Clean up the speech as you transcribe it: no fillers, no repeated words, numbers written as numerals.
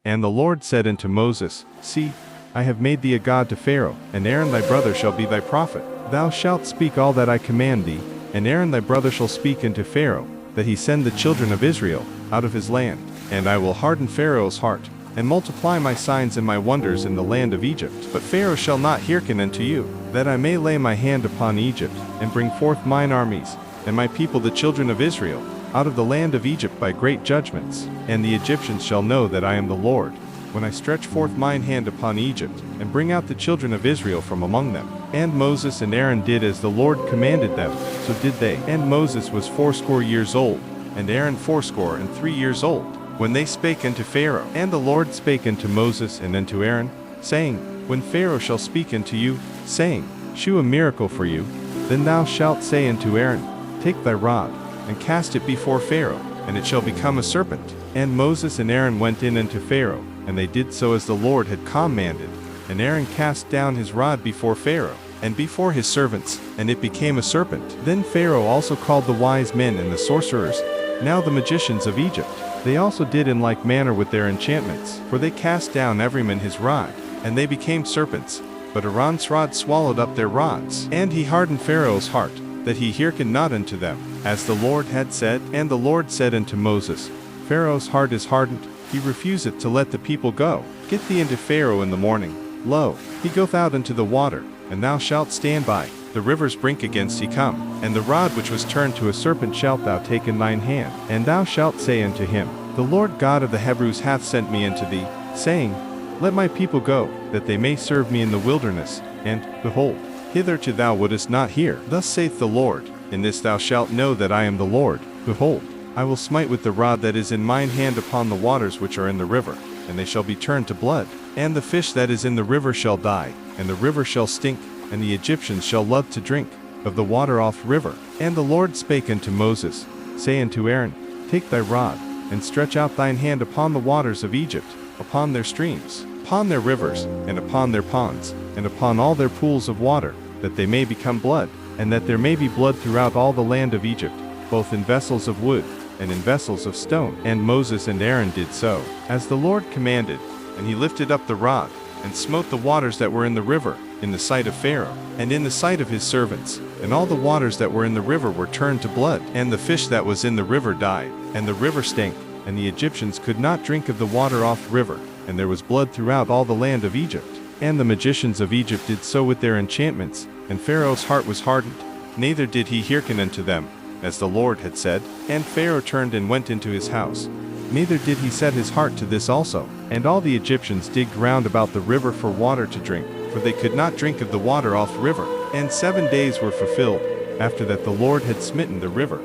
And the Lord said unto Moses, See, I have made thee a god to Pharaoh, and Aaron thy brother shall be thy prophet. Thou shalt speak all that I command thee, and Aaron thy brother shall speak unto Pharaoh, that he send the children of Israel out of his land. And I will harden Pharaoh's heart, and multiply my signs and my wonders in the land of Egypt. But Pharaoh shall not hearken unto you, that I may lay my hand upon Egypt, and bring forth mine armies, and my people the children of Israel, out of the land of Egypt by great judgments. And the Egyptians shall know that I am the Lord, when I stretch forth mine hand upon Egypt, and bring out the children of Israel from among them. And Moses and Aaron did as the Lord commanded them, so did they. And Moses was 80 years old, and Aaron 80 years old, when they spake unto Pharaoh. And the Lord spake unto Moses and unto Aaron, saying, When Pharaoh shall speak unto you, saying, Shew a miracle for you, then thou shalt say unto Aaron, Take thy rod, and cast it before Pharaoh, and it shall become a serpent. And Moses and Aaron went in unto Pharaoh, and they did so as the Lord had commanded. And Aaron cast down his rod before Pharaoh, and before his servants, and it became a serpent. Then Pharaoh also called the wise men and the sorcerers, now the magicians of Egypt. They also did in like manner with their enchantments, for they cast down every man his rod, and they became serpents. But Aaron's rod swallowed up their rods. And he hardened Pharaoh's heart, that he hearkened not unto them, as the Lord had said. And the Lord said unto Moses, Pharaoh's heart is hardened, he refuseth to let the people go. Get thee into Pharaoh in the morning. Lo, he goeth out into the water, and thou shalt stand by the river's brink against he come. And the rod which was turned to a serpent shalt thou take in thine hand. And thou shalt say unto him, The Lord God of the Hebrews hath sent me unto thee, saying, Let my people go, that they may serve me in the wilderness. And, behold, hitherto thou wouldest not hear. Thus saith the Lord, In this thou shalt know that I am the Lord. Behold, I will smite with the rod that is in mine hand upon the waters which are in the river, and they shall be turned to blood. And the fish that is in the river shall die, and the river shall stink, and the Egyptians shall love to drink of the water off river. And the Lord spake unto Moses, Say unto Aaron, Take thy rod, and stretch out thine hand upon the waters of Egypt, upon their streams, upon their rivers, and upon their ponds, and upon all their pools of water, that they may become blood, and that there may be blood throughout all the land of Egypt, both in vessels of wood, and in vessels of stone. And Moses and Aaron did so, as the Lord commanded, and he lifted up the rod, and smote the waters that were in the river, in the sight of Pharaoh, and in the sight of his servants, and all the waters that were in the river were turned to blood. And the fish that was in the river died, and the river stank, and the Egyptians could not drink of the water off river, and there was blood throughout all the land of Egypt. And the magicians of Egypt did so with their enchantments, and Pharaoh's heart was hardened, neither did he hearken unto them, as the Lord had said. And Pharaoh turned and went into his house, neither did he set his heart to this also. And all the Egyptians digged round about the river for water to drink, for they could not drink of the water off river. And 7 days were fulfilled, after that the Lord had smitten the river.